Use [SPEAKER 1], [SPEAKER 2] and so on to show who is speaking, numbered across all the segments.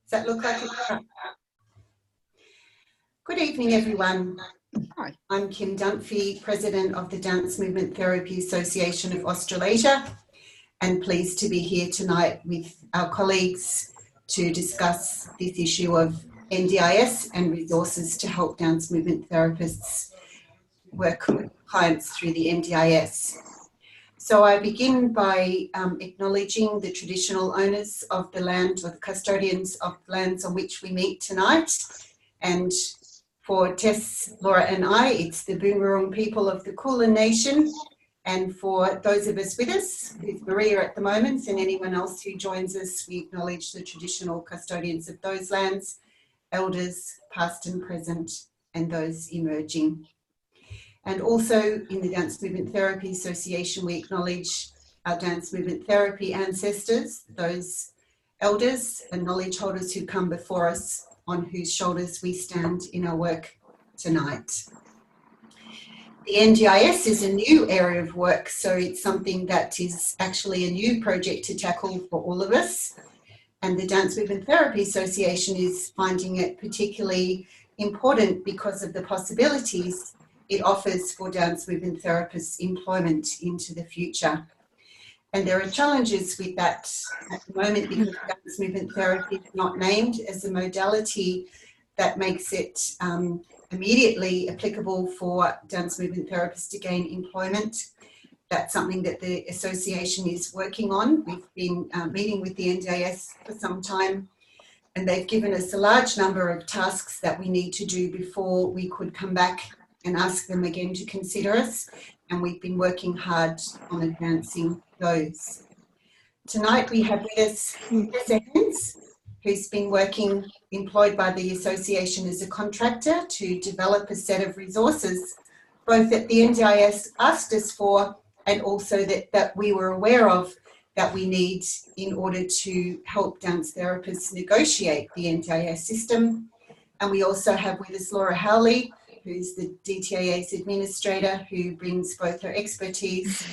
[SPEAKER 1] Does that look like it's right? Good evening, everyone.
[SPEAKER 2] Hi.
[SPEAKER 1] I'm Kim Dunphy, President of the Dance Movement Therapy Association of Australasia, and pleased to be here tonight with our colleagues to discuss this issue of NDIS and resources to help dance movement therapists work with clients through the NDIS. So I begin by acknowledging the traditional owners of the land, or the custodians of the lands on which we meet tonight. And for Tess, Laura and I, it's the Boonwurrung people of the Kulin Nation. And for those of us with us, with Maria at the moment and anyone else who joins us, we acknowledge the traditional custodians of those lands, elders past and present, and those emerging. And also in the Dance Movement Therapy Association, we acknowledge our dance movement therapy ancestors, those elders and knowledge holders who come before us, on whose shoulders we stand in our work tonight. The NDIS is a new area of work, so it's something that is actually a new project to tackle for all of us. And the Dance Movement Therapy Association is finding it particularly important because of the possibilities it offers for dance movement therapists' employment into the future. And there are challenges with that at the moment because dance movement therapy is not named as a modality that makes it immediately applicable for dance movement therapists to gain employment. That's something that the association is working on. We've been meeting with the NDIS for some time, and they've given us a large number of tasks that we need to do before we could come back and ask them again to consider us, and we've been working hard on advancing those. Tonight we have with us Tessa Hens, who's been employed by the association as a contractor to develop a set of resources, both that the NDIS asked us for and also that we were aware of that we need in order to help dance therapists negotiate the NDIS system. And we also have with us Laura Howley, who's the DTAA's administrator, who brings both her expertise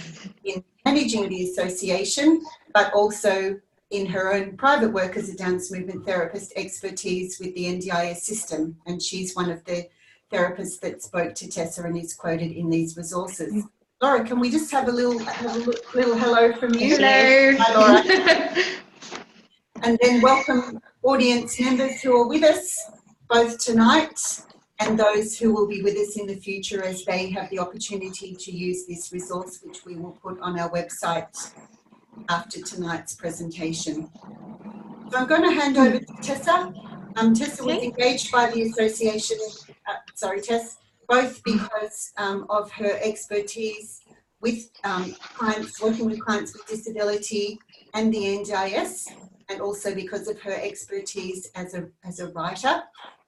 [SPEAKER 1] in managing the association, but also in her own private work as a dance movement therapist, expertise with the NDIS system. And she's one of the therapists that spoke to Tessa and is quoted in these resources. Laura, can we just have a little hello from you?
[SPEAKER 2] Hello.
[SPEAKER 1] Hi, Laura. And then welcome audience members who are with us both tonight and those who will be with us in the future as they have the opportunity to use this resource, which we will put on our website after tonight's presentation. So I'm going to hand over to Tessa. Tessa was engaged by the association, Tess, both because of her expertise with clients, working with clients with disability and the NDIS, and also because of her expertise as a writer.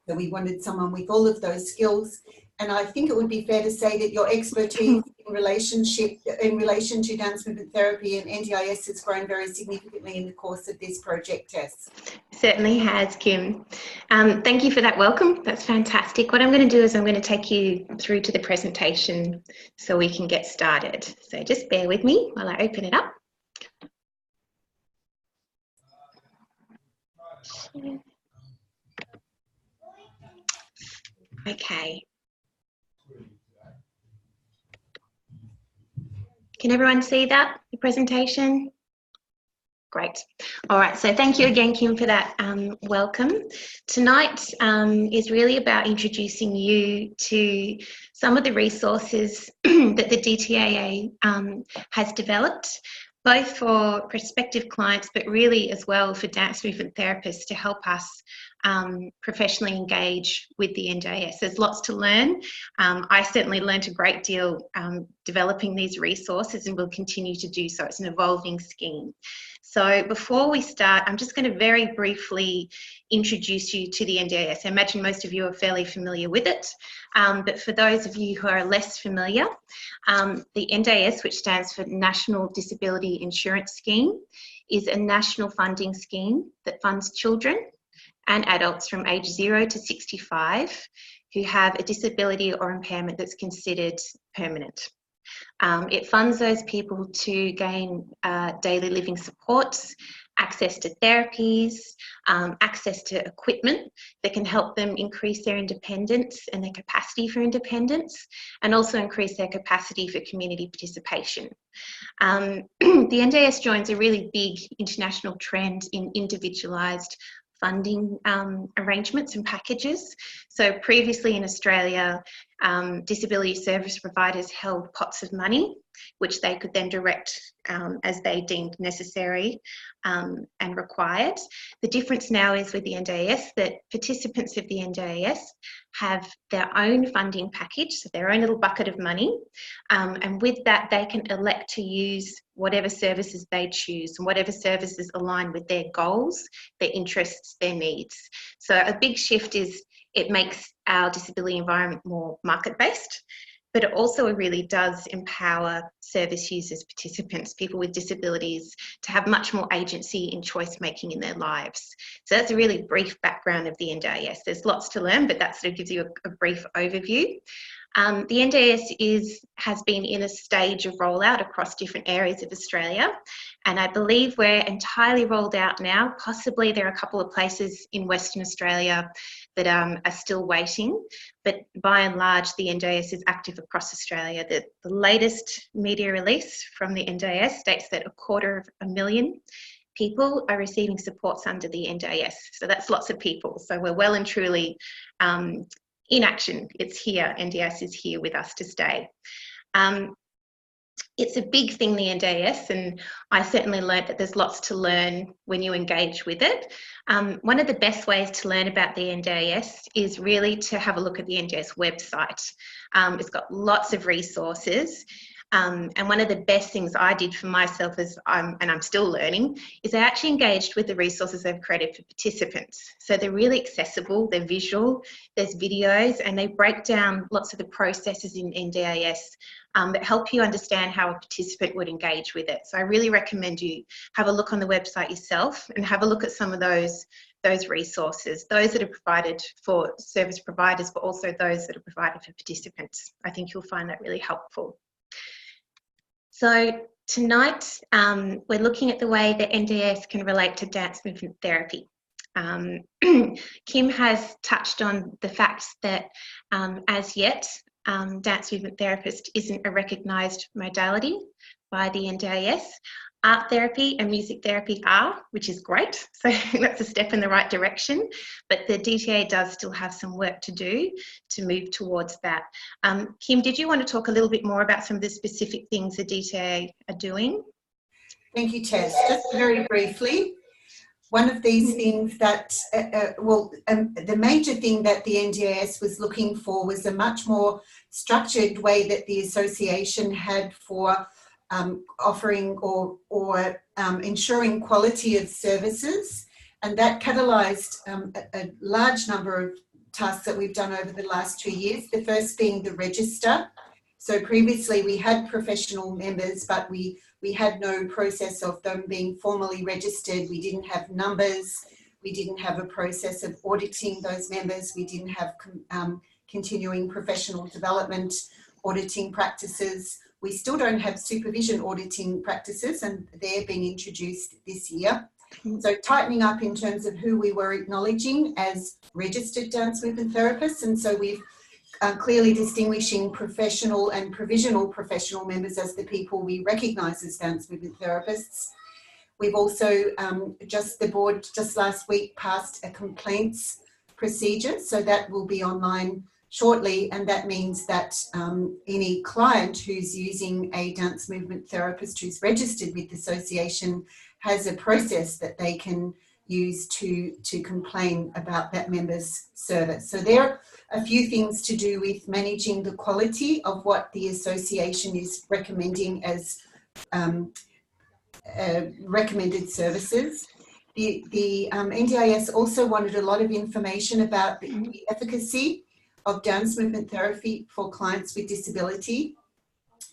[SPEAKER 1] So we wanted someone with all of those skills. And I think it would be fair to say that your expertise in relation to dance movement therapy and NDIS has grown very significantly in the course of this project, Tess.
[SPEAKER 2] Certainly has, Kim. Thank you for that welcome. That's fantastic. What I'm going to do is I'm going to take you through to the presentation so we can get started. So just bear with me while I open it up. Okay. Can everyone see that, the presentation? Great. All right, so thank you again, Kim, for that welcome. Tonight is really about introducing you to some of the resources that the DTAA has developed, both for prospective clients, but really as well for dance movement therapists to help us professionally engage with the NDIS. There's lots to learn. I certainly learned a great deal developing these resources and will continue to do so. It's an evolving scheme. So before we start, I'm just going to very briefly introduce you to the NDIS. I imagine most of you are fairly familiar with it, but for those of you who are less familiar, the NDIS, which stands for National Disability Insurance Scheme, is a national funding scheme that funds children and adults from age 0 to 65 who have a disability or impairment that's considered permanent. It funds those people to gain daily living supports access to therapies, access to equipment that can help them increase their independence and their capacity for independence, and also increase their capacity for community participation. The NDIS joins a really big international trend in individualised funding arrangements and packages. So previously in Australia, disability service providers held pots of money, which they could then direct as they deemed necessary and required. The difference now is with the NDIS that participants of the NDIS have their own funding package, so their own little bucket of money, and with that they can elect to use whatever services they choose and whatever services align with their goals, their interests, their needs. So a big shift is it makes our disability environment more market-based, but it also really does empower service users, participants, people with disabilities to have much more agency in choice making in their lives. So that's a really brief background of the NDIS. There's lots to learn, but that sort of gives you a brief overview. The NDIS has been in a stage of rollout across different areas of Australia, and I believe we're entirely rolled out now. Possibly there are a couple of places in Western Australia that are still waiting, but by and large the NDIS is active across Australia. The latest media release from the NDIS states that 250,000 people are receiving supports under the NDIS. So that's lots of people. So we're well and truly in action. It's here. NDIS is here with us to stay. It's a big thing, the NDIS, and I certainly learnt that there's lots to learn when you engage with it. One of the best ways to learn about the NDIS is really to have a look at the NDIS website. It's got lots of resources. And one of the best things I did for myself and I'm still learning, is I actually engaged with the resources they've created for participants. So they're really accessible, they're visual, there's videos, and they break down lots of the processes in NDIS that help you understand how a participant would engage with it. So I really recommend you have a look on the website yourself and have a look at some of those resources, those that are provided for service providers, but also those that are provided for participants. I think you'll find that really helpful. So tonight, we're looking at the way that NDIS can relate to dance movement therapy. Kim has touched on the fact that as yet, dance movement therapist isn't a recognised modality by the NDIS. Art therapy and music therapy are, which is great. So that's a step in the right direction. But the DTAA does still have some work to do to move towards that. Kim, did you want to talk a little bit more about some of the specific things the DTAA are doing?
[SPEAKER 1] Thank you, Tess. Just very briefly, one of these things that, the major thing that the NDIS was looking for was a much more structured way that the association had for offering or ensuring quality of services, and that catalysed a large number of tasks that we've done over the last 2 years. The first being the register. So previously we had professional members, but we had no process of them being formally registered. We didn't have numbers. We didn't have a process of auditing those members. We didn't have continuing professional development auditing practices. We still don't have supervision auditing practices, and they're being introduced this year. So tightening up in terms of who we were acknowledging as registered dance movement therapists. And so we've clearly distinguishing professional and provisional professional members as the people we recognise as dance movement therapists. We've also, the board just last week passed a complaints procedure, so that will be online shortly, and that means that any client who's using a dance movement therapist who's registered with the association has a process that they can use to complain about that member's service. So there are a few things to do with managing the quality of what the association is recommending as recommended services. The NDIS also wanted a lot of information about the efficacy of dance movement therapy for clients with disability.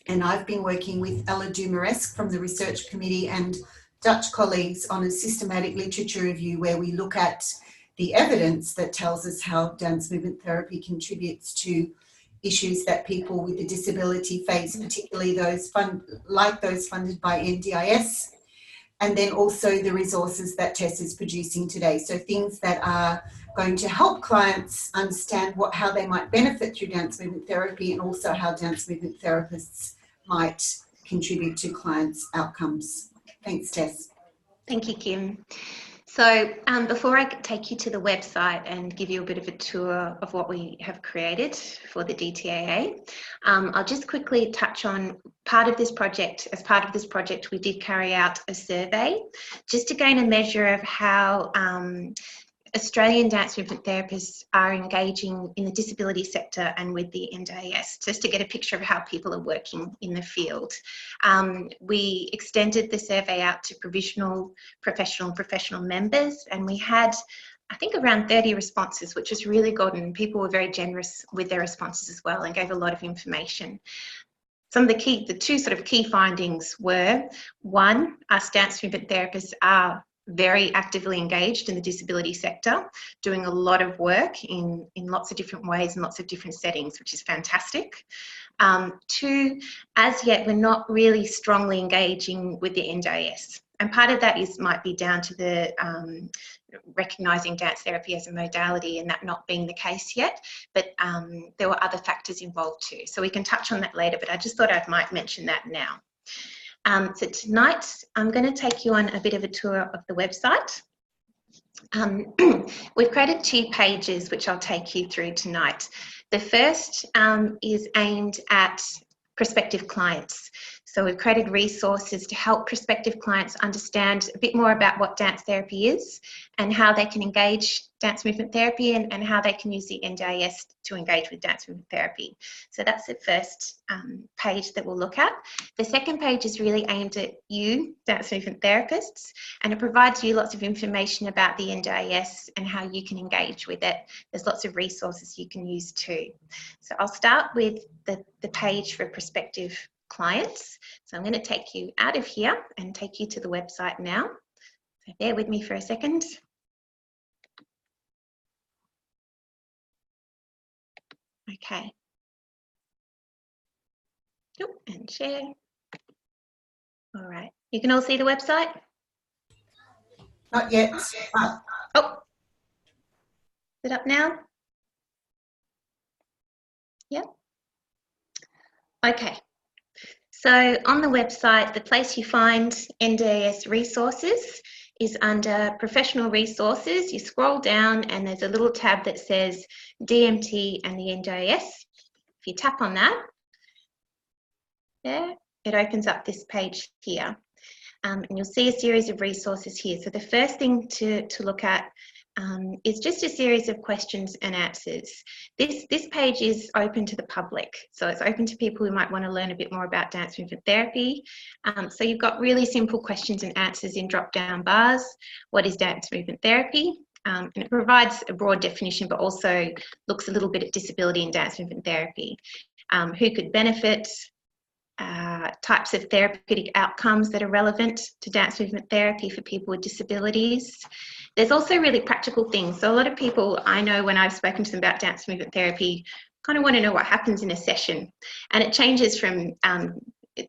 [SPEAKER 1] And I've been working with Ella Dumaresque from the Research Committee and Dutch colleagues on a systematic literature review where we look at the evidence that tells us how dance movement therapy contributes to issues that people with a disability face, particularly those funded by NDIS. and then also the resources that Tess is producing today. So things that are going to help clients understand how they might benefit through dance movement therapy, and also how dance movement therapists might contribute to clients' outcomes. Thanks, Tess.
[SPEAKER 2] Thank you, Kim. So before I take you to the website and give you a bit of a tour of what we have created for the DTAA, I'll just quickly touch on part of this project. As part of this project, we did carry out a survey just to gain a measure of how Australian dance movement therapists are engaging in the disability sector and with the NDIS, just to get a picture of how people are working in the field. We extended the survey out to provisional, professional members, and we had, I think, around 30 responses, which was really good, and people were very generous with their responses as well and gave a lot of information. Some of the two sort of key findings were, one, us dance movement therapists are very actively engaged in the disability sector, doing a lot of work in lots of different ways and lots of different settings, which is fantastic. Two, as yet, we're not really strongly engaging with the NDIS. And part of that might be down to the recognising dance therapy as a modality and that not being the case yet, but there were other factors involved too. So we can touch on that later, but I just thought I might mention that now. So tonight, I'm going to take you on a bit of a tour of the website. We've created 2 pages, which I'll take you through tonight. The first is aimed at prospective clients. So we've created resources to help prospective clients understand a bit more about what dance therapy is and how they can engage dance movement therapy and how they can use the NDIS to engage with dance movement therapy. So that's the first page that we'll look at. The second page is really aimed at you, dance movement therapists, and it provides you lots of information about the NDIS and how you can engage with it. There's lots of resources you can use too. So I'll start with the page for prospective clients. So I'm going to take you out of here and take you to the website now. So bear with me for a second. Okay. Oh, and share. All right. You can all see the website?
[SPEAKER 1] Not yet.
[SPEAKER 2] Oh, is it up now? Yep. Okay. So on the website, the place you find NDIS resources is under professional resources. You scroll down and there's a little tab that says DMT and the NDIS. If you tap on that, there, it opens up this page here. And you'll see a series of resources here. So the first thing to look at is just a series of questions and answers. This page is open to the public, so it's open to people who might want to learn a bit more about dance movement therapy. So you've got really simple questions and answers in drop-down bars. What is dance movement therapy? And it provides a broad definition, but also looks a little bit at disability and dance movement therapy. Who could benefit? Types of therapeutic outcomes that are relevant to dance movement therapy for people with disabilities. There's also really practical things. So a lot of people I know, when I've spoken to them about dance movement therapy, kind of want to know what happens in a session. And it changes from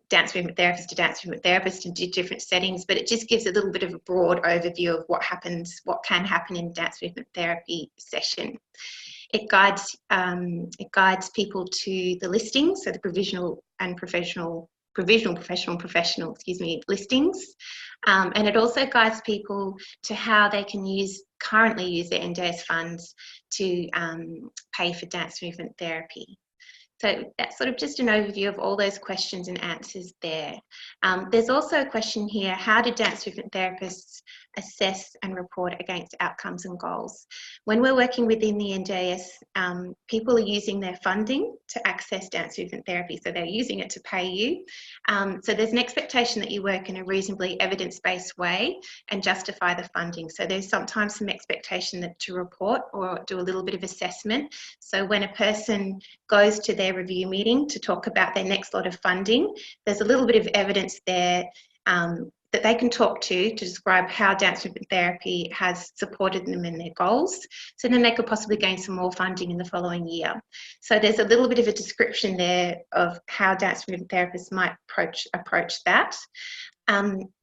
[SPEAKER 2] dance movement therapist to dance movement therapist in different settings, but it just gives a little bit of a broad overview of what happens, what can happen in dance movement therapy session. It guides people to the listings, so the provisional and professional listings, and it also guides people to how they can currently use their NDIS funds to pay for dance movement therapy. So that's sort of just an overview of all those questions and answers there. There's also a question here: how do dance movement therapists assess and report against outcomes and goals? When we're working within the NDIS, people are using their funding to access dance movement therapy, so they're using it to pay you. So there's an expectation that you work in a reasonably evidence-based way and justify the funding. So there's sometimes some expectation that to report or do a little bit of assessment. So when a person goes to their review meeting to talk about their next lot of funding, there's a little bit of evidence there that they can talk to describe how dance movement therapy has supported them in their goals. So then they could possibly gain some more funding in the following year. So there's a little bit of a description there of how dance movement therapists might approach that.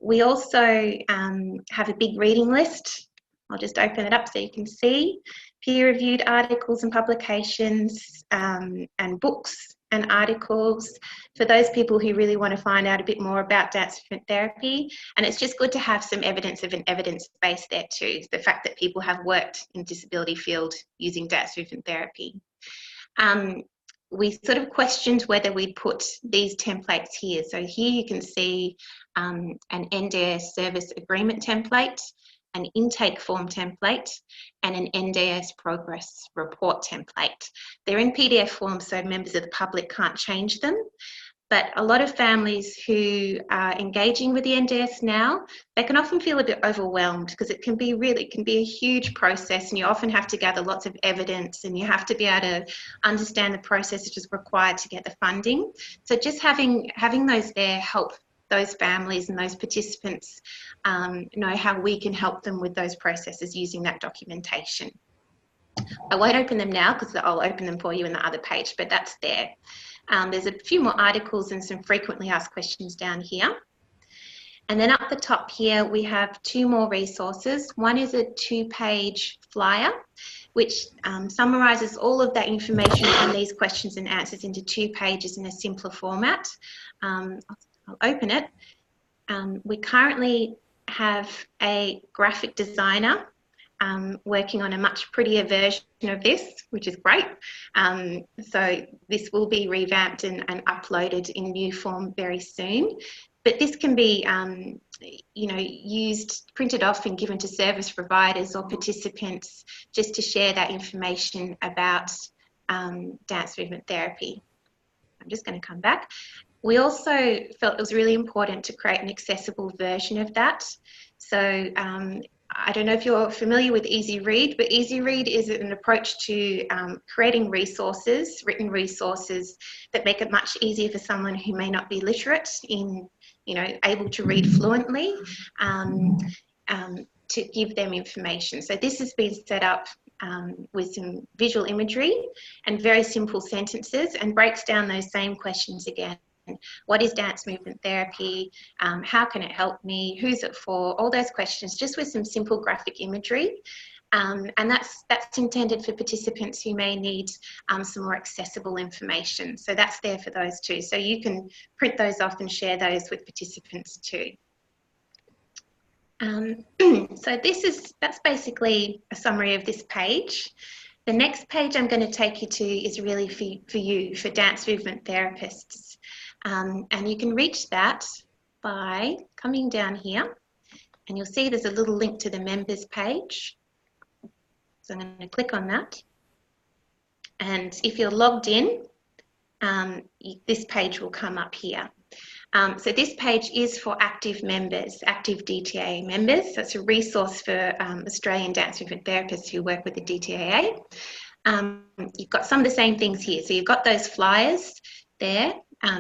[SPEAKER 2] We also have a big reading list. I'll just open it up so you can see peer-reviewed articles and publications, and books and articles for those people who really want to find out a bit more about dance movement therapy. And it's just good to have some evidence of an evidence base there too, the fact that people have worked in disability field using dance movement therapy. We sort of questioned whether we'd put these templates here. So here you can see an NDIS service agreement template, an intake form template, and an NDIS progress report template. They're in PDF form, so members of the public can't change them. But a lot of families who are engaging with the NDIS now, they can often feel a bit overwhelmed because it can be a huge process, and you often have to gather lots of evidence, and you have to be able to understand the process which is required to get the funding. So just having those there help those families and those participants know how we can help them with those processes using that documentation. I won't open them now because I'll open them for you in the other page, but that's there. There's a few more articles and some frequently asked questions down here. And then up the top here, we have 2 more resources. One is a 2-page flyer, which summarises all of that information on these questions and answers into 2 pages in a simpler format. I'll open it. We currently have a graphic designer working on a much prettier version of this, which is great. So this will be revamped and uploaded in new form very soon. But this can be, used, printed off and given to service providers or participants just to share that information about dance movement therapy. I'm just going to come back. We also felt it was really important to create an accessible version of that. So I don't know if you're familiar with Easy Read, but Easy Read is an approach to creating resources, written resources that make it much easier for someone who may not be literate in, able to read fluently, to give them information. So this has been set up with some visual imagery and very simple sentences, and breaks down those same questions again. What is dance movement therapy? How can it help me? Who's it for? All those questions, just with some simple graphic imagery. And that's intended for participants who may need some more accessible information. So that's there for those too. So you can print those off and share those with participants too. So that's basically a summary of this page. The next page I'm going to take you to is really for dance movement therapists. And you can reach that by coming down here, and you'll see there's a little link to the members page. So I'm going to click on that. And if you're logged in, this page will come up here. So this page is for active members, active DTAA members. So it's a resource for Australian dance movement therapists who work with the DTAA. You've got some of the same things here. So you've got those flyers there,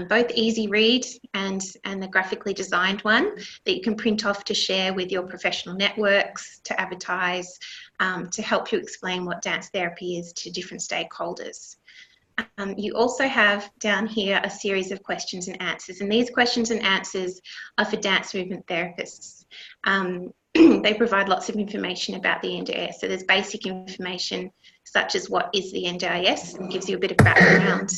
[SPEAKER 2] both Easy Read and the graphically designed one that you can print off to share with your professional networks, to advertise, to help you explain what dance therapy is to different stakeholders. You also have down here a series of questions and answers, and these questions and answers are for dance movement therapists. They provide lots of information about the NDIS. So there's basic information such as what is the NDIS, and gives you a bit of background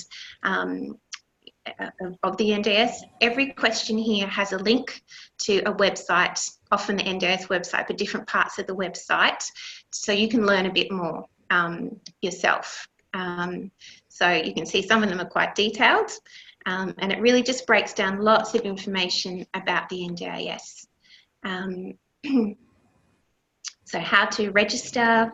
[SPEAKER 2] of the NDIS. Every question here has a link to a website, often the NDIS website, but different parts of the website, so you can learn a bit more yourself. So you can see some of them are quite detailed, and it really just breaks down lots of information about the NDIS. So how to register.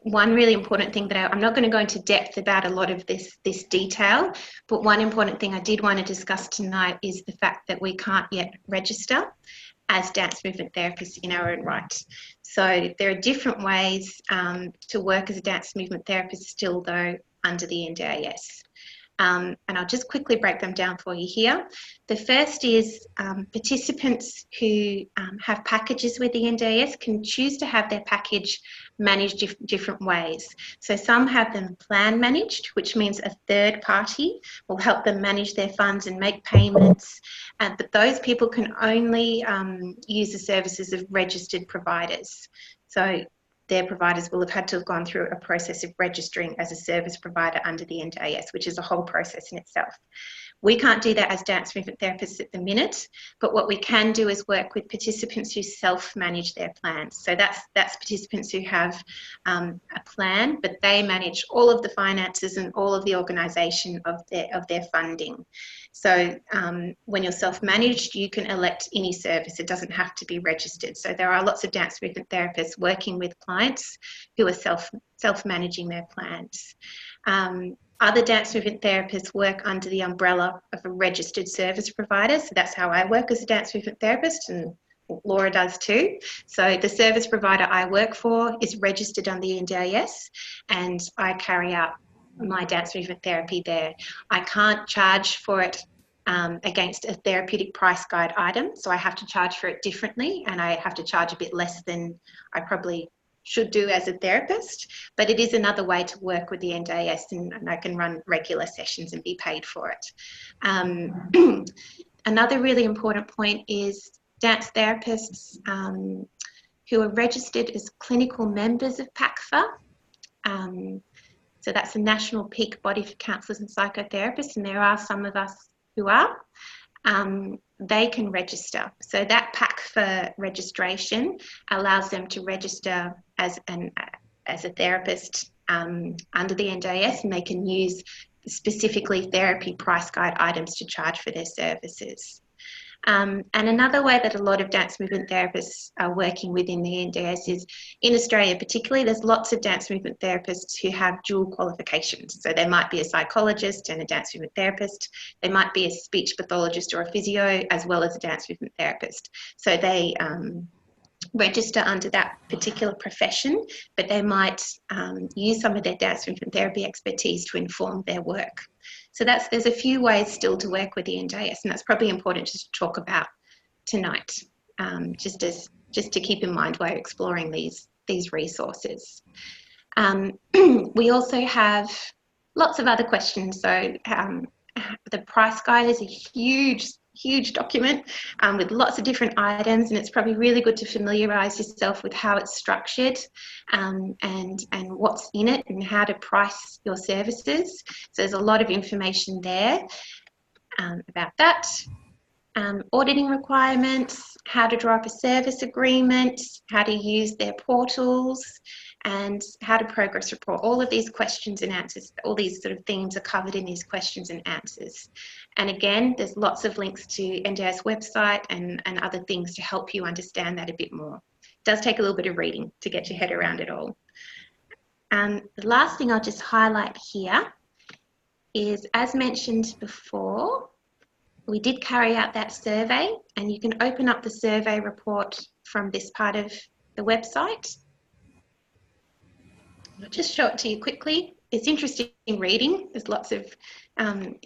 [SPEAKER 2] One really important thing that I'm not going to go into depth about a lot of this detail, but one important thing I did want to discuss tonight is the fact that we can't yet register as dance movement therapists in our own right. So there are different ways to work as a dance movement therapist still, though, under the NDIS. And I'll just quickly break them down for you here. The first is participants who have packages with the NDIS can choose to have their package managed different ways. So some have them plan managed, which means a third party will help them manage their funds and make payments. But those people can only use the services of registered providers. So their providers will have had to have gone through a process of registering as a service provider under the NDIS, which is a whole process in itself. We can't do that as dance movement therapists at the minute, but what we can do is work with participants who self-manage their plans. So that's participants who have a plan, but they manage all of the finances and all of the organisation of their funding. So when you're self-managed, you can elect any service. It doesn't have to be registered. So there are lots of dance movement therapists working with clients who are self-managing their plans. Other dance movement therapists work under the umbrella of a registered service provider. So that's how I work as a dance movement therapist, and Laura does too. So the service provider I work for is registered under the NDIS, and I carry out my dance movement therapy there. I can't charge for it against a therapeutic price guide item, so I have to charge for it differently, and I have to charge a bit less than I probably should do as a therapist, but it is another way to work with the NDIS, and I can run regular sessions and be paid for it. Another really important point is dance therapists who are registered as clinical members of PACFA. So that's the National Peak Body for Counsellors and Psychotherapists, and there are some of us who are. They can register. So that PACFA registration allows them to register as a therapist under the NDIS, and they can use specifically therapy price guide items to charge for their services. And another way that a lot of dance movement therapists are working within the NDIS is, in Australia particularly, there's lots of dance movement therapists who have dual qualifications. So they might be a psychologist and a dance movement therapist. They might be a speech pathologist or a physio as well as a dance movement therapist. So they register under that particular profession, but they might use some of their dance movement therapy expertise to inform their work. So there's a few ways still to work with the NDIS, and that's probably important just to talk about tonight, just to keep in mind while you're exploring these resources. We also have lots of other questions. So the price guide is a huge document with lots of different items, and it's probably really good to familiarise yourself with how it's structured and what's in it and how to price your services. So there's a lot of information there about that. Auditing requirements, how to draw up a service agreement, how to use their portals, and how to progress report. All of these questions and answers, all these sort of themes are covered in these questions and answers. And again, there's lots of links to NDIS website and other things to help you understand that a bit more. It does take a little bit of reading to get your head around it all. The last thing I'll just highlight here is, as mentioned before, we did carry out that survey, and you can open up the survey report from this part of the website. I'll just show it to you quickly. It's interesting reading. There's lots of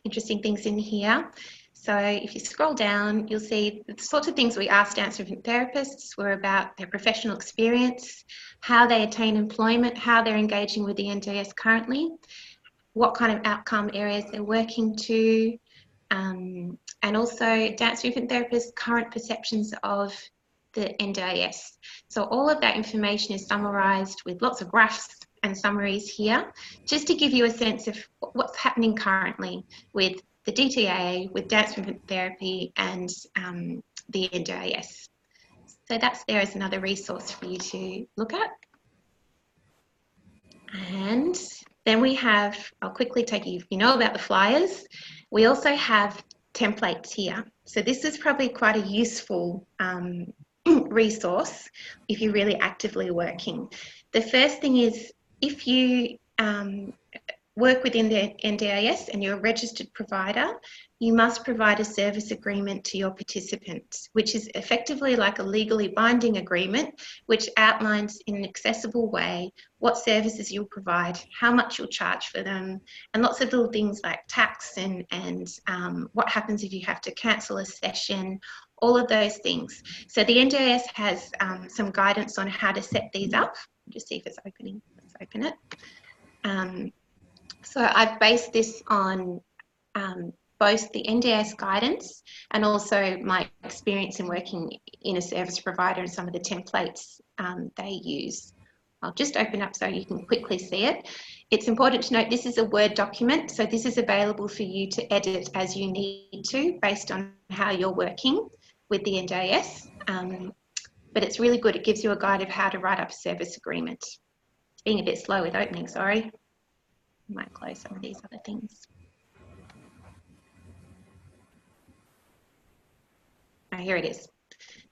[SPEAKER 2] interesting things in here. So if you scroll down, you'll see the sorts of things we asked dance movement therapists were about their professional experience, how they attain employment, how they're engaging with the NDIS currently, what kind of outcome areas they're working to, and also dance movement therapists' current perceptions of the NDIS. So all of that information is summarised with lots of graphs and summaries here, just to give you a sense of what's happening currently with the DTAA, with dance movement therapy, and the NDIS. So that's there as another resource for you to look at. And then we have, I'll quickly take you, you know about the flyers. We also have templates here. So this is probably quite a useful resource if you're really actively working. The first thing is, if you work within the NDIS and you're a registered provider, you must provide a service agreement to your participants, which is effectively like a legally binding agreement, which outlines in an accessible way what services you'll provide, how much you'll charge for them, and lots of little things like tax and what happens if you have to cancel a session, all of those things. So the NDIS has some guidance on how to set these up. Just see if it's opening. Let's open it. So I've based this on both the NDIS guidance and also my experience in working in a service provider and some of the templates they use. I'll just open up so you can quickly see it. It's important to note this is a Word document, so this is available for you to edit as you need to based on how you're working with the NDIS. But it's really good. It gives you a guide of how to write up a service agreement. It's being a bit slow with opening, sorry. I might close some of these other things. Oh, here it is.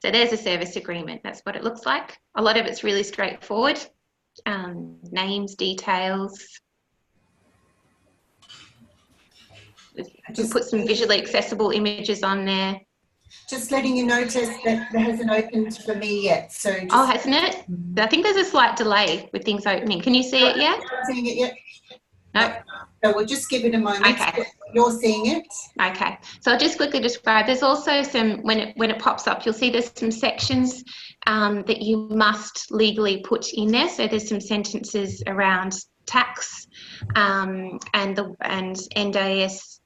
[SPEAKER 2] So there's a service agreement. That's what it looks like. A lot of it's really straightforward. Names, details. We've put some visually accessible images on there.
[SPEAKER 1] Just letting you notice that it hasn't opened for me yet. So just,
[SPEAKER 2] oh, hasn't it? I think there's a slight delay with things opening. Can you see it yet?
[SPEAKER 1] Not seeing it yet?
[SPEAKER 2] No.
[SPEAKER 1] So we'll just give it a moment.
[SPEAKER 2] Okay.
[SPEAKER 1] You're seeing it.
[SPEAKER 2] Okay. So I'll just quickly describe. There's also some, when it pops up, you'll see there's some sections that you must legally put in there. So there's some sentences around tax and NDIS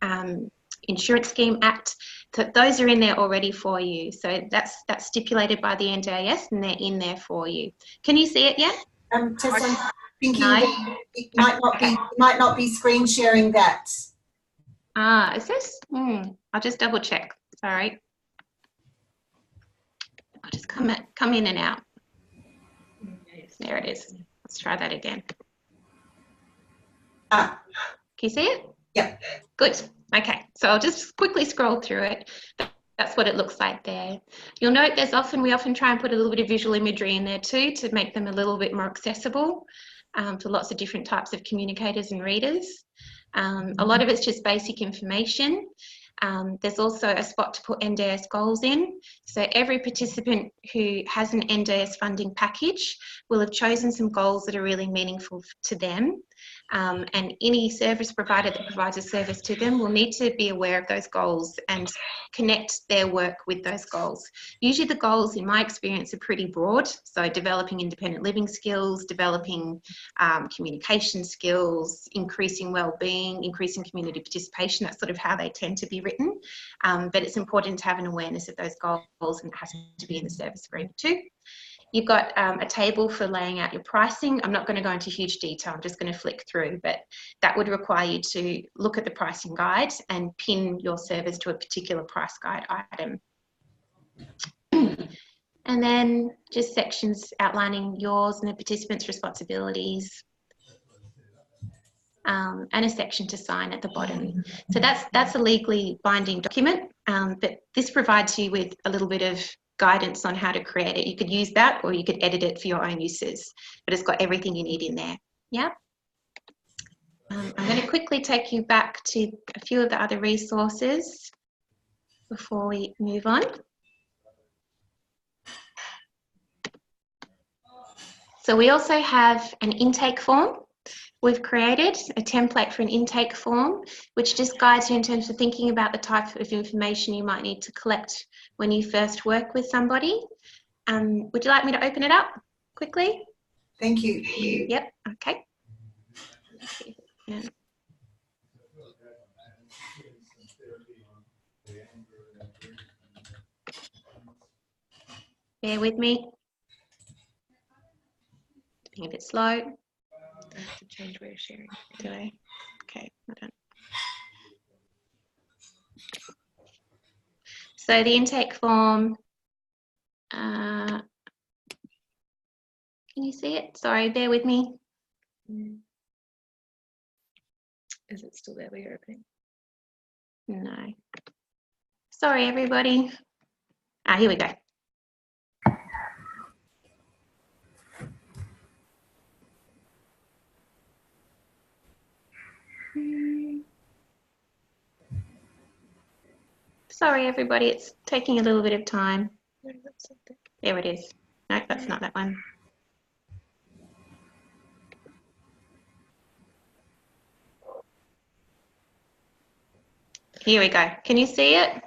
[SPEAKER 2] Insurance Scheme Act. So those are in there already for you. So that's stipulated by the NDIS and they're in there for you. Can you see it yet?
[SPEAKER 1] Tess, I'm thinking
[SPEAKER 2] No?
[SPEAKER 1] that it might not be screen sharing that.
[SPEAKER 2] Is this? I'll just double check. Sorry. I'll just come in and out. There it is. Let's try that again. Can you see it?
[SPEAKER 1] Yeah.
[SPEAKER 2] Good. Okay. So I'll just quickly scroll through it. That's what it looks like there. You'll note we often try and put a little bit of visual imagery in there too to make them a little bit more accessible to lots of different types of communicators and readers. A lot of it's just basic information. There's also a spot to put NDIS goals in. So every participant who has an NDIS funding package will have chosen some goals that are really meaningful to them. And any service provider that provides a service to them will need to be aware of those goals and connect their work with those goals. Usually the goals, in my experience, are pretty broad. So developing independent living skills, developing communication skills, increasing well-being, increasing community participation. That's sort of how they tend to be written. But it's important to have an awareness of those goals, and it has to be in the service agreement too. You've got a table for laying out your pricing. I'm not going to go into huge detail. I'm just going to flick through, but that would require you to look at the pricing guide and pin your service to a particular price guide item. And then just sections outlining yours and the participants' responsibilities. And a section to sign at the bottom. So that's a legally binding document, but this provides you with a little bit of guidance on how to create it. You could use that or you could edit it for your own uses, but it's got everything you need in there. Yeah. I'm going to quickly take you back to a few of the other resources before we move on. So we also have an intake form. We've created a template for an intake form, which just guides you in terms of thinking about the type of information you might need to collect when you first work with somebody. Would you like me to open it up quickly?
[SPEAKER 1] Thank you.
[SPEAKER 2] Yep, okay. Yeah. Bear with me. It's being a bit slow. I have to change where you're sharing. Do I? Okay, I don't. So the intake form, can you see it? Sorry, bear with me. Is it still there where you're opening? No. Sorry, everybody. Here we go. Sorry, everybody, it's taking a little bit of time. There it is. No, that's not that one. Here we go. Can you see it?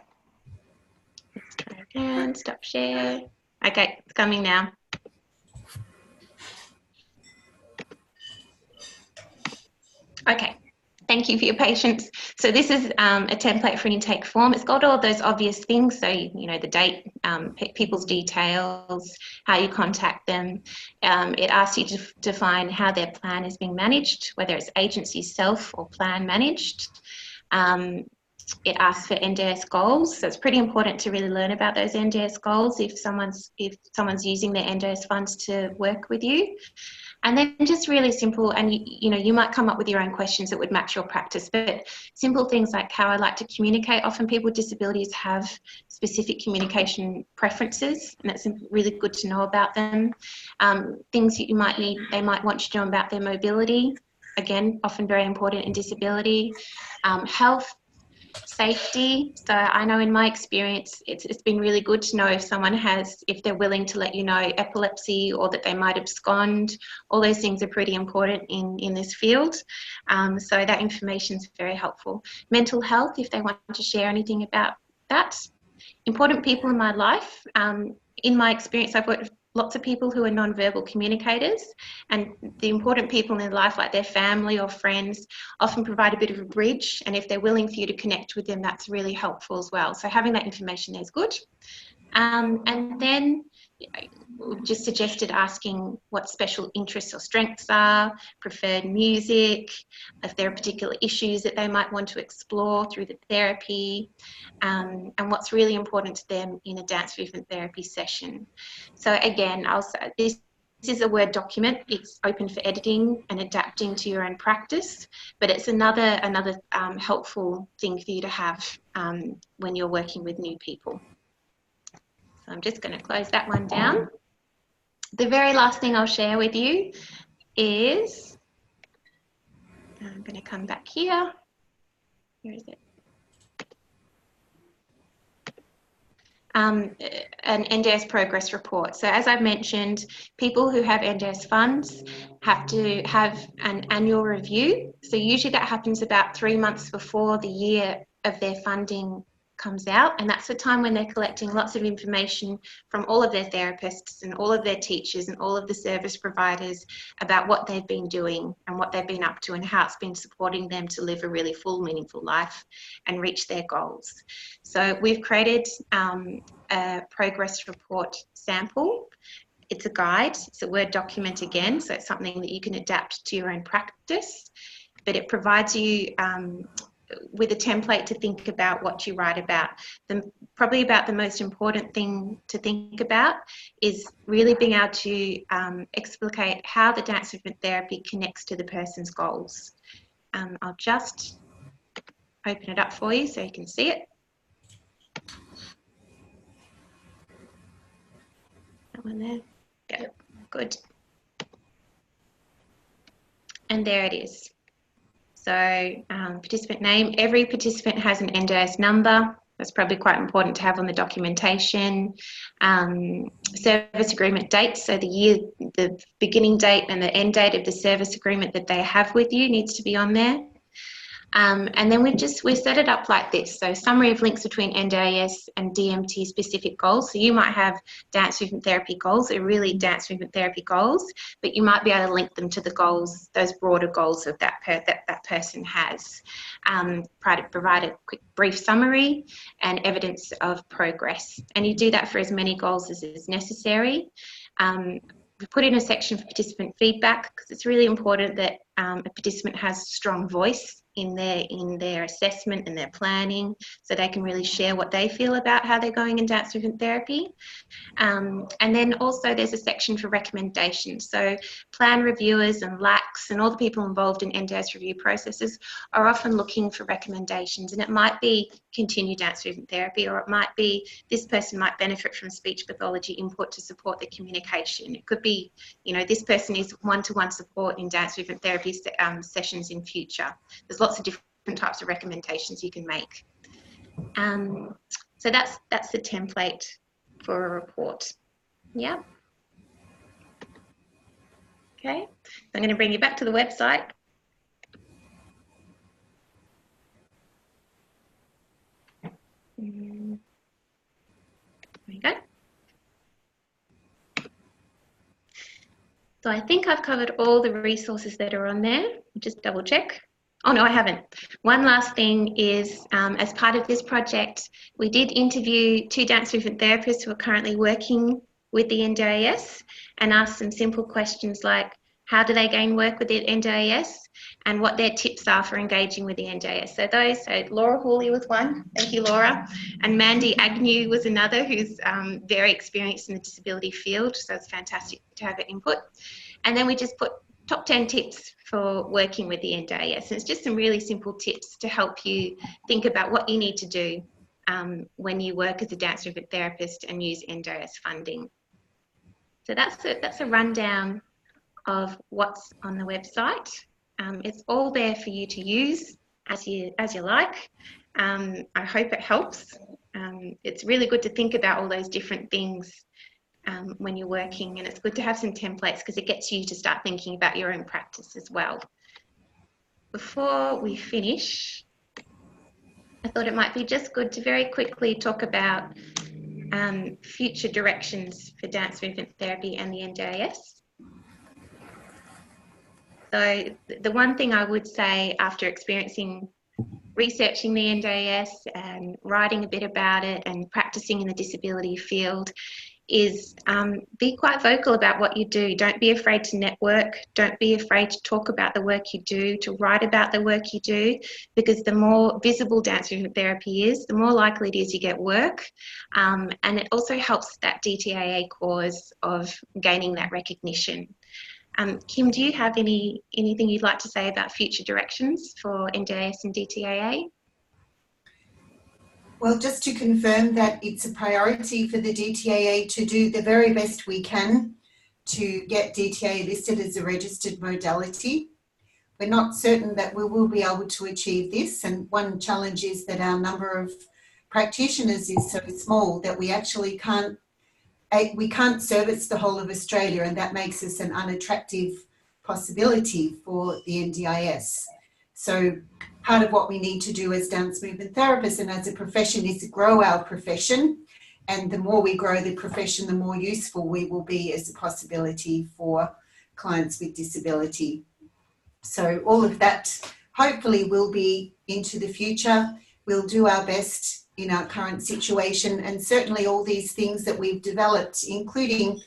[SPEAKER 2] Let's try again. Stop share. Okay, it's coming now. Okay, thank you for your patience. So this is a template for an intake form. It's got all those obvious things. So, you know, the date, people's details, how you contact them. It asks you to define how their plan is being managed, whether it's agency self or plan managed. It asks for NDIS goals, so it's pretty important to really learn about those NDIS goals if someone's using their NDIS funds to work with you. And then just really simple, and you know, you might come up with your own questions that would match your practice, but simple things like how I like to communicate. Often people with disabilities have specific communication preferences, and it's really good to know about them. Things that you might need, they might want you to know about their mobility. Again, often very important in disability. Health, safety. So I know in my experience, it's been really good to know if someone has, if they're willing to let you know epilepsy or that they might abscond. All those things are pretty important in this field. So that information is very helpful. Mental health, if they want to share anything about that. Important people in my life. In my experience, I've worked with lots of people who are non-verbal communicators, and the important people in their life, like their family or friends, often provide a bit of a bridge, and if they're willing for you to connect with them, that's really helpful as well. So having that information there is good. And then we've just suggested asking what special interests or strengths are, preferred music, if there are particular issues that they might want to explore through the therapy, and what's really important to them in a dance movement therapy session. So again, I'll say this is a Word document. It's open for editing and adapting to your own practice, but it's another helpful thing for you to have when you're working with new people. So I'm just going to close that one down. The very last thing I'll share with you is, I'm going to come back here. Where is it? An NDIS progress report. So as I've mentioned, people who have NDIS funds have to have an annual review. So usually that happens about 3 months before the year of their funding comes out, and that's the time when they're collecting lots of information from all of their therapists and all of their teachers and all of the service providers about what they've been doing and what they've been up to and how it's been supporting them to live a really full, meaningful life and reach their goals. So we've created a progress report sample. It's a guide, it's a Word document again, so it's something that you can adapt to your own practice, but it provides you with a template to think about what you write about. Probably about the most important thing to think about is really being able to explicate how the dance movement therapy connects to the person's goals. I'll just open it up for you so you can see it. That one there. Yeah, good. And there it is. So participant name, every participant has an NDIS number. That's probably quite important to have on the documentation. Service agreement date, so the beginning date and the end date of the service agreement that they have with you needs to be on there. And then we've set it up like this. So summary of links between NDIS and DMT specific goals. So you might have dance movement therapy goals. They're really dance movement therapy goals, but you might be able to link them to the goals, those broader goals of that person has. Provide a quick brief summary and evidence of progress. And you do that for as many goals as is necessary. We put in a section for participant feedback because it's really important that a participant has a strong voice in their assessment and their planning, so they can really share what they feel about how they're going in dance movement therapy. And then also there's a section for recommendations. So plan reviewers and LACs and all the people involved in NDIS review processes are often looking for recommendations, and it might be continue dance movement therapy, or it might be this person might benefit from speech pathology input to support their communication. It could be, this person needs one-to-one support in dance movement therapy sessions in future. There's lots of different types of recommendations you can make. So that's the template for a report. Yeah. Okay, so I'm going to bring you back to the website. There we go. So I think I've covered all the resources that are on there. Just double check. Oh no, I haven't. One last thing is, as part of this project, we did interview 2 dance movement therapists who are currently working with the NDIS and asked some simple questions like, how do they gain work with the NDIS and what their tips are for engaging with the NDIS. So Laura Hawley was one, thank you Laura, and Mandy Agnew was another who's very experienced in the disability field, so it's fantastic to have her input. And then we just put top 10 tips for working with the NDIS. And it's just some really simple tips to help you think about what you need to do when you work as a dance movement therapist and use NDIS funding. So that's a rundown of what's on the website. It's all there for you to use as you like. I hope it helps. It's really good to think about all those different things when you're working, and it's good to have some templates because it gets you to start thinking about your own practice as well. Before we finish, I thought it might be just good to very quickly talk about future directions for dance movement therapy and the NDIS. So the one thing I would say after researching the NDIS and writing a bit about it and practicing in the disability field is be quite vocal about what you do. Don't be afraid to network. Don't be afraid to talk about the work you do, to write about the work you do, because the more visible dance movement therapy is, the more likely it is you get work. And it also helps that DTAA cause of gaining that recognition. Kim, do you have anything you'd like to say about future directions for NDIS and DTAA?
[SPEAKER 1] Well, just to confirm that it's a priority for the DTAA to do the very best we can to get DTAA listed as a registered modality. We're not certain that we will be able to achieve this, and one challenge is that our number of practitioners is so small that we actually can't service the whole of Australia, and that makes us an unattractive possibility for the NDIS. So part of what we need to do as dance movement therapists and as a profession is to grow our profession, and the more we grow the profession, the more useful we will be as a possibility for clients with disability. So all of that hopefully will be into the future. We'll do our best in our current situation, and certainly all these things that we've developed, including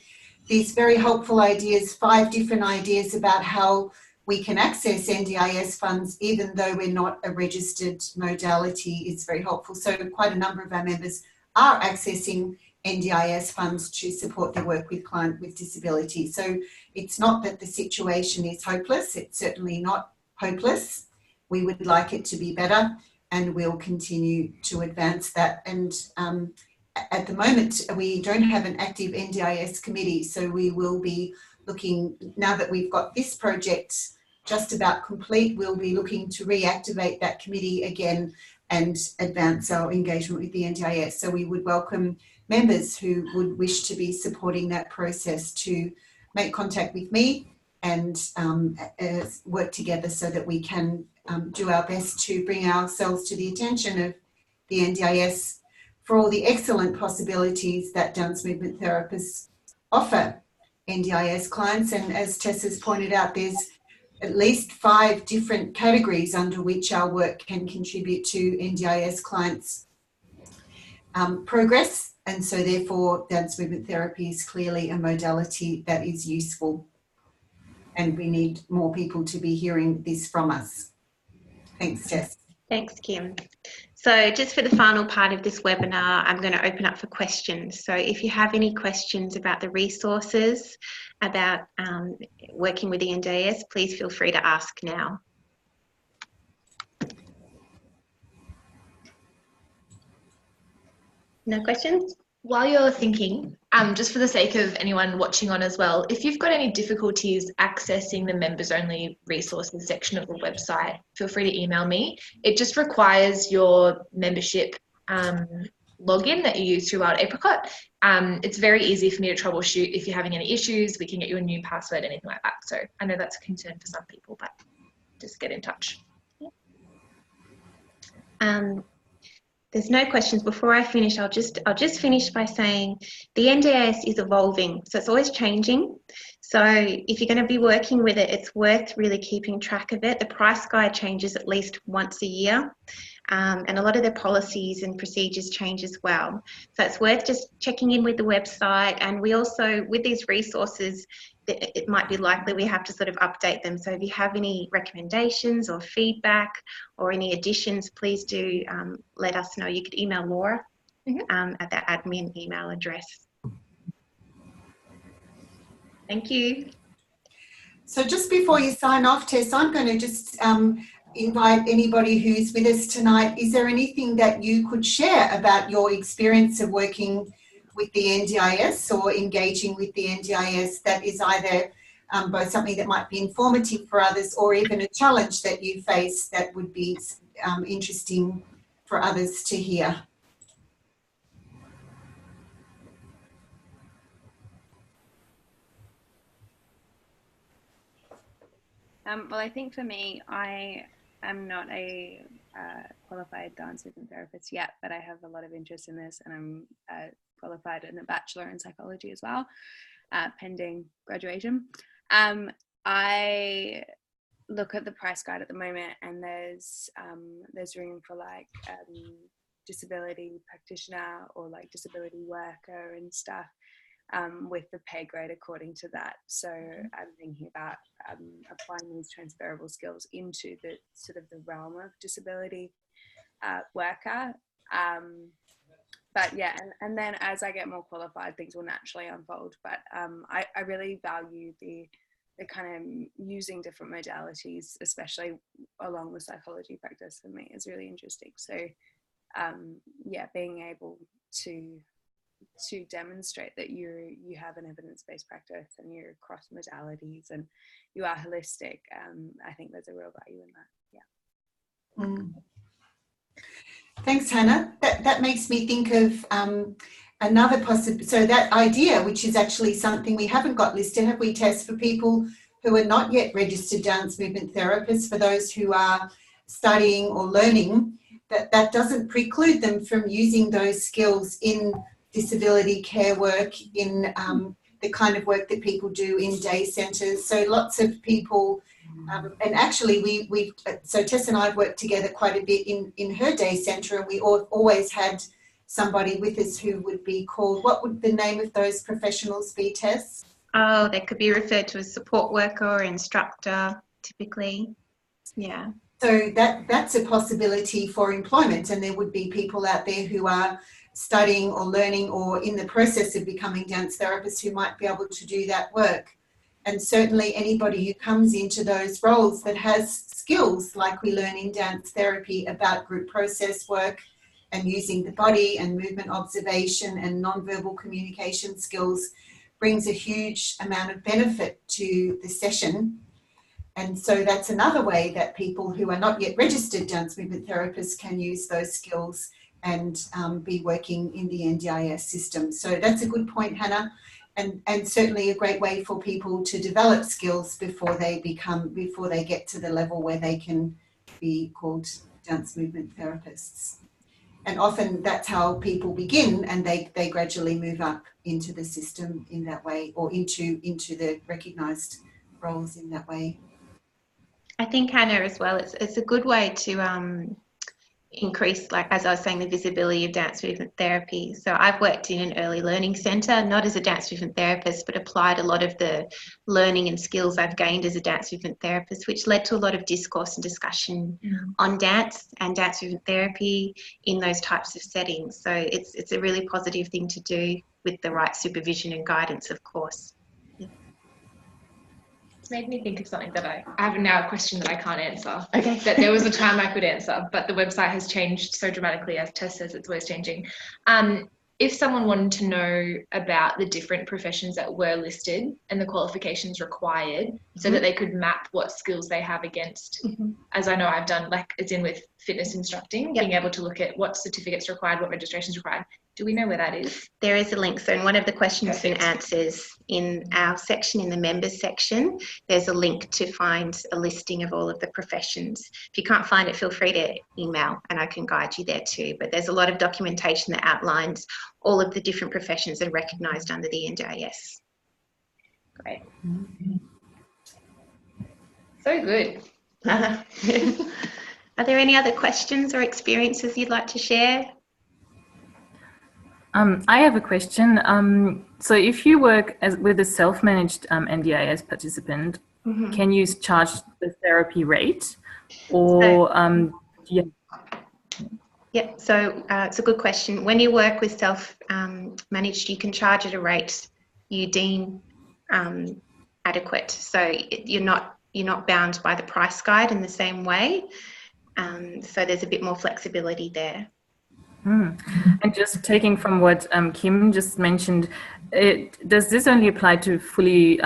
[SPEAKER 1] these very helpful ideas, 5 different ideas about how we can access NDIS funds even though we're not a registered modality, is very helpful. So quite a number of our members are accessing NDIS funds to support their work with clients with disability. So it's not that the situation is hopeless. It's certainly not hopeless. We would like it to be better, and we'll continue to advance that. And at the moment, we don't have an active NDIS committee, so we will be looking, now that we've got this project just about complete, we'll be looking to reactivate that committee again and advance our engagement with the NDIS. So we would welcome members who would wish to be supporting that process to make contact with me and work together so that we can do our best to bring ourselves to the attention of the NDIS for all the excellent possibilities that dance movement therapists offer NDIS clients. And as Tess has pointed out, there's at least 5 different categories under which our work can contribute to NDIS clients' progress. And so therefore, dance movement therapy is clearly a modality that is useful. And we need more people to be hearing this from us. Thanks, Tess.
[SPEAKER 2] Thanks, Kim. So just for the final part of this webinar, I'm going to open up for questions. So if you have any questions about the resources, about working with the NDIS, please feel free to ask now. No questions?
[SPEAKER 3] While you're thinking, just for the sake of anyone watching on as well, if you've got any difficulties accessing the members only resources section of the website, feel free to email me. It just requires your membership login that you use throughout Apricot. It's very easy for me to troubleshoot. If you're having any issues, we can get you a new password, anything like that. So I know that's a concern for some people, but just get in touch.
[SPEAKER 2] There's no questions. Before I finish, I'll just finish by saying the NDIS is evolving, so it's always changing. So if you're going to be working with it, it's worth really keeping track of it. The price guide changes at least once a year, and a lot of their policies and procedures change as well. So it's worth just checking in with the website. And we also, with these resources, it might be likely we have to sort of update them. So if you have any recommendations or feedback or any additions, please do let us know. You could email Laura at the admin email address. Thank you.
[SPEAKER 1] So just before you sign off, Tess, I'm going to just invite anybody who's with us tonight. Is there anything that you could share about your experience of working with the NDIS or engaging with the NDIS that is either both something that might be informative for others or even a challenge that you face that would be interesting for others to hear?
[SPEAKER 4] Well, I think for me, I am not a qualified dance movement therapist yet, but I have a lot of interest in this, and I'm qualified in a bachelor in psychology as well, pending graduation. I look at the price guide at the moment, and there's room for like disability practitioner or like disability worker and stuff, with the pay grade according to that. So I'm thinking about applying these transferable skills into the sort of the realm of disability worker. But yeah, and then as I get more qualified, things will naturally unfold. But I really value the kind of using different modalities, especially along with psychology practice, for me is really interesting. So yeah, being able to demonstrate that you have an evidence-based practice and you're cross modalities and you are holistic, I think there's a real value in that. Yeah.
[SPEAKER 1] Mm. Thanks, Hannah. That makes me think of another possibility. So that idea, which is actually something we haven't got listed, have we, Tess, for people who are not yet registered dance movement therapists, for those who are studying or learning, that doesn't preclude them from using those skills in disability care work, in the kind of work that people do in day centres. So lots of people, and actually so Tess and I have worked together quite a bit in her day centre, and we always had somebody with us who would be called, what would the name of those professionals be, Tess?
[SPEAKER 2] Oh, they could be referred to as support worker or instructor, typically. Yeah.
[SPEAKER 1] So that's a possibility for employment, and there would be people out there who are studying or learning or in the process of becoming dance therapists who might be able to do that work. And certainly anybody who comes into those roles that has skills like we learn in dance therapy about group process work and using the body and movement observation and non-verbal communication skills brings a huge amount of benefit to the session. And so that's another way that people who are not yet registered dance movement therapists can use those skills and be working in the NDIS system. So that's a good point, Hannah, and certainly a great way for people to develop skills before they get to the level where they can be called dance movement therapists. And often that's how people begin, and they gradually move up into the system in that way, or into the recognised roles in that way.
[SPEAKER 2] I think, Hannah, as well, it's a good way to increase, like as I was saying, the visibility of dance movement therapy. So I've worked in an early learning centre, not as a dance movement therapist, but applied a lot of the learning and skills I've gained as a dance movement therapist, which led to a lot of discourse and discussion on dance and dance movement therapy in those types of settings. So it's a really positive thing to do with the right supervision and guidance, of course.
[SPEAKER 3] Made me think of something that I have now a question that I can't answer. Okay. That there was a time I could answer, but the website has changed so dramatically, as Tess says, it's always changing. if someone wanted to know about the different professions that were listed and the qualifications required, so that they could map what skills they have against, as I know I've done, like as in with fitness instructing, being able to look at what certificates required, what registrations required. Do we know where that is?
[SPEAKER 2] There is a link. So in one of the questions and answers in our section, in the members section, there's a link to find a listing of all of the professions. If you can't find it, feel free to email and I can guide you there too. But there's a lot of documentation that outlines all of the different professions that are recognised under the NDIS. Great.
[SPEAKER 3] So good.
[SPEAKER 2] Are there any other questions or experiences you'd like to share?
[SPEAKER 5] I have a question. So if you work with a self-managed NDIS participant, can you charge the therapy rate, or
[SPEAKER 2] Yeah, so it's a good question. When you work with self-managed, you can charge at a rate you deem adequate. So you're not bound by the price guide in the same way. So there's a bit more flexibility there.
[SPEAKER 5] And just taking from what Kim just mentioned, does this only apply to fully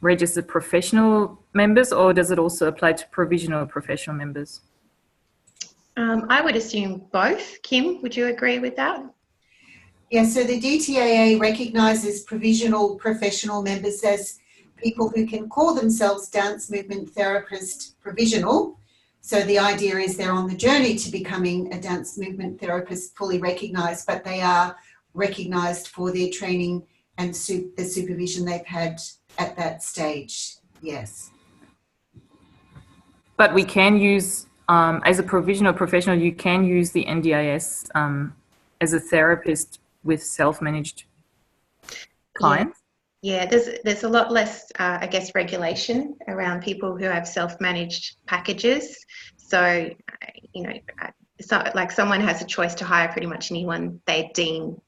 [SPEAKER 5] registered professional members, or does it also apply to provisional professional members?
[SPEAKER 2] I would assume both. Kim, would you agree with that?
[SPEAKER 1] Yeah, so the DTAA recognises provisional professional members as people who can call themselves dance movement therapist provisional. So the idea is they're on the journey to becoming a dance movement therapist fully recognised, but they are recognised for their training and the supervision they've had at that stage, yes.
[SPEAKER 5] But we can use, as a provisional professional, you can use the NDIS as a therapist with self-managed clients?
[SPEAKER 2] Yeah, there's a lot less, I guess, regulation around people who have self-managed packages. So, you know, like someone has a choice to hire pretty much anyone they deem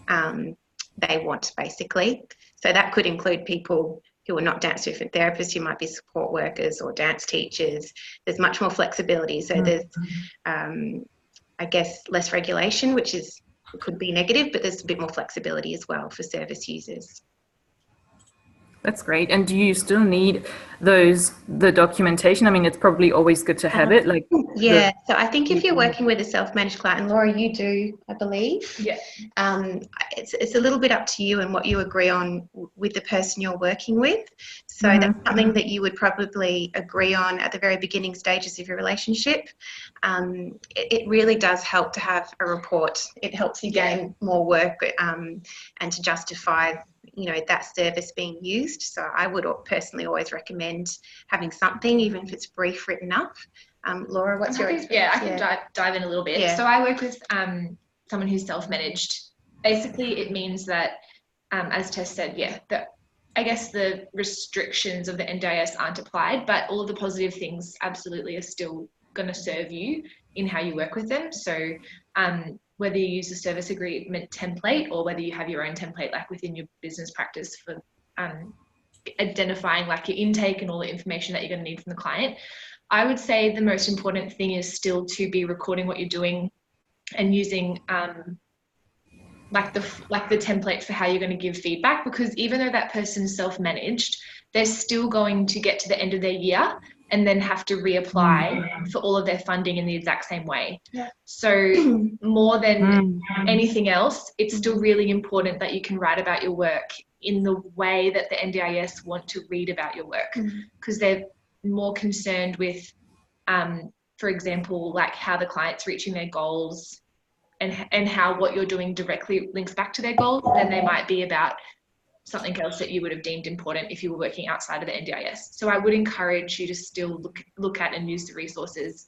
[SPEAKER 2] they want, basically. So that could include people who are not dance movement therapists, who might be support workers or dance teachers. There's much more flexibility. So there's, I guess, less regulation, which could be negative, but there's a bit more flexibility as well for service users.
[SPEAKER 5] That's great. And do you still need the documentation? I mean, it's probably always good to have it. Like,
[SPEAKER 2] yeah. So I think if you're working with a self-managed client, and Laura, you do, I believe.
[SPEAKER 3] Yeah.
[SPEAKER 2] It's a little bit up to you and what you agree on with the person you're working with. So that's something that you would probably agree on at the very beginning stages of your relationship. It really does help to have a report. It helps you gain more work and to justify, you know, that service being used. So I would personally always recommend having something, even if it's brief, written up. Laura, what's your experience?
[SPEAKER 3] Yeah, I can dive in a little bit.
[SPEAKER 2] Yeah.
[SPEAKER 3] So I work with someone who's self-managed. Basically, it means that, as Tess said, I guess the restrictions of the NDIS aren't applied, but all of the positive things absolutely are still going to serve you in how you work with them. So whether you use a service agreement template or whether you have your own template, like within your business practice for identifying like your intake and all the information that you're going to need from the client, I would say the most important thing is still to be recording what you're doing and using like the template for how you're going to give feedback, because even though that person's self-managed, they're still going to get to the end of their year and then have to reapply for all of their funding in the exact same way. Yeah. So more than anything else, it's still really important that you can write about your work in the way that the NDIS want to read about your work, because they're more concerned with, for example, like how the client's reaching their goals and how what you're doing directly links back to their goals than they might be about something else that you would have deemed important if you were working outside of the NDIS. So I would encourage you to still look at and use the resources,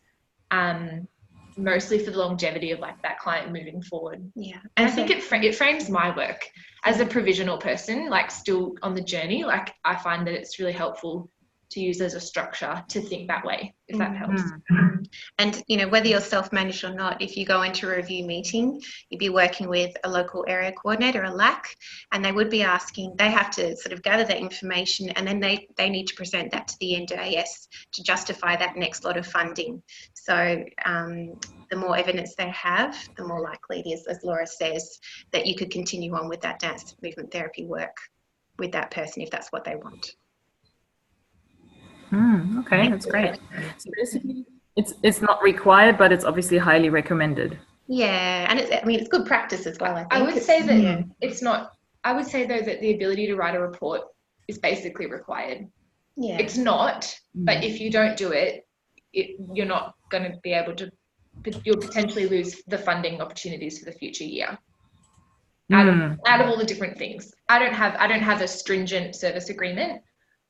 [SPEAKER 3] mostly for the longevity of like that client moving forward.
[SPEAKER 2] Yeah,
[SPEAKER 3] and I think it frames my work as a provisional person, like still on the journey. Like I find that it's really helpful to use as a structure to think that way, if that helps.
[SPEAKER 2] And, you know, whether you're self-managed or not, if you go into a review meeting, you'd be working with a local area coordinator, a LAC, and they would be asking, they have to sort of gather that information, and then they need to present that to the NDIS to justify that next lot of funding. So the more evidence they have, the more likely it is, as Laura says, that you could continue on with that dance movement therapy work with that person if that's what they want.
[SPEAKER 5] Okay, that's great. So basically, it's not required, but it's obviously highly recommended.
[SPEAKER 2] Yeah, and it's good practice as well, I think.
[SPEAKER 3] I would say that it's not, I would say though that the ability to write a report is basically required.
[SPEAKER 2] Yeah.
[SPEAKER 3] It's not, but if you don't do it, you're not going to be able to, you'll potentially lose the funding opportunities for the future year. Out of all the different things. I don't have a stringent service agreement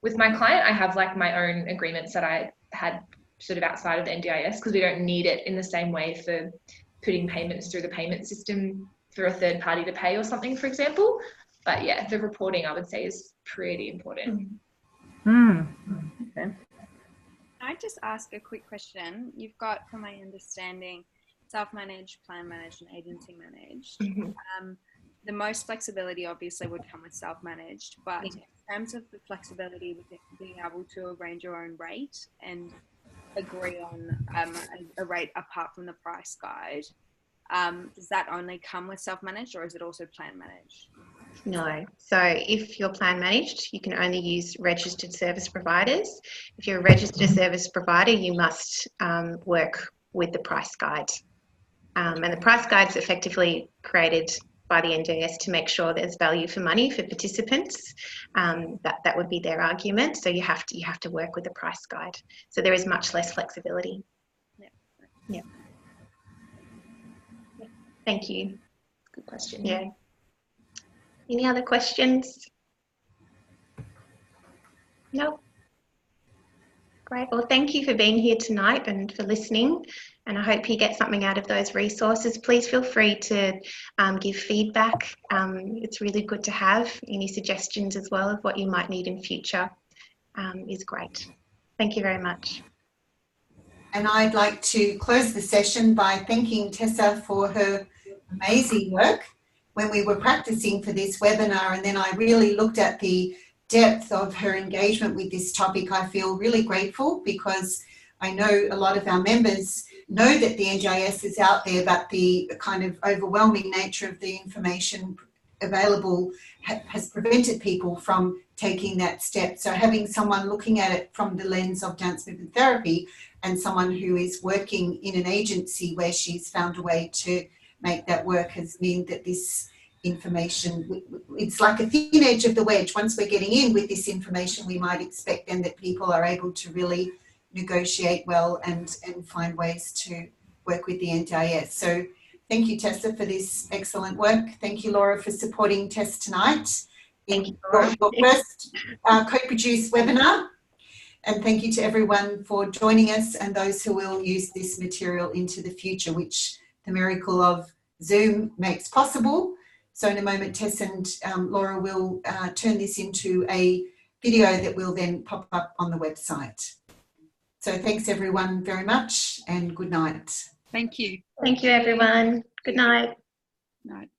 [SPEAKER 3] with my client. I have like my own agreements that I had sort of outside of the NDIS, because we don't need it in the same way for putting payments through the payment system for a third party to pay or something, for example. But yeah, the reporting I would say is pretty important.
[SPEAKER 5] Okay.
[SPEAKER 4] I just ask a quick question. You've got, from my understanding, self-managed, plan-managed, and agency-managed. The most flexibility obviously would come with self-managed, but in terms of the flexibility with being able to arrange your own rate and agree on a rate apart from the price guide, does that only come with self-managed, or is it also plan-managed?
[SPEAKER 2] No. So if you're plan managed, you can only use registered service providers. If you're a registered service provider, you must work with the price guide. And the price guide's effectively created by the NDIS to make sure there's value for money for participants. That would be their argument. So you have to work with the price guide. So there is much less flexibility. Yeah. Thank you.
[SPEAKER 3] Good question.
[SPEAKER 2] Yeah. Any other questions? No? Great. Well, thank you for being here tonight and for listening. And I hope you get something out of those resources. Please feel free to give feedback. It's really good to have any suggestions as well of what you might need in future is great. Thank you very much.
[SPEAKER 1] And I'd like to close the session by thanking Tessa for her amazing work when we were practicing for this webinar, and then I really looked at the depth of her engagement with this topic. I feel really grateful, because I know a lot of our members know that the NDIS is out there, but the kind of overwhelming nature of the information available has prevented people from taking that step. So having someone looking at it from the lens of dance movement therapy, and someone who is working in an agency where she's found a way to make that work, has meant that this information, it's like a thin edge of the wedge. Once we're getting in with this information, we might expect then that people are able to really negotiate well and find ways to work with the NDIS. So thank you, Tessa, for this excellent work. Thank you, Laura, for supporting Tess tonight in your first co-produced webinar. And thank you to everyone for joining us, and those who will use this material into the future, which the miracle of Zoom makes possible. So in a moment, Tess and Laura will turn this into a video that will then pop up on the website. So thanks everyone very much, and good night.
[SPEAKER 4] Thank you.
[SPEAKER 2] Thank you, everyone. Good night.
[SPEAKER 4] Night.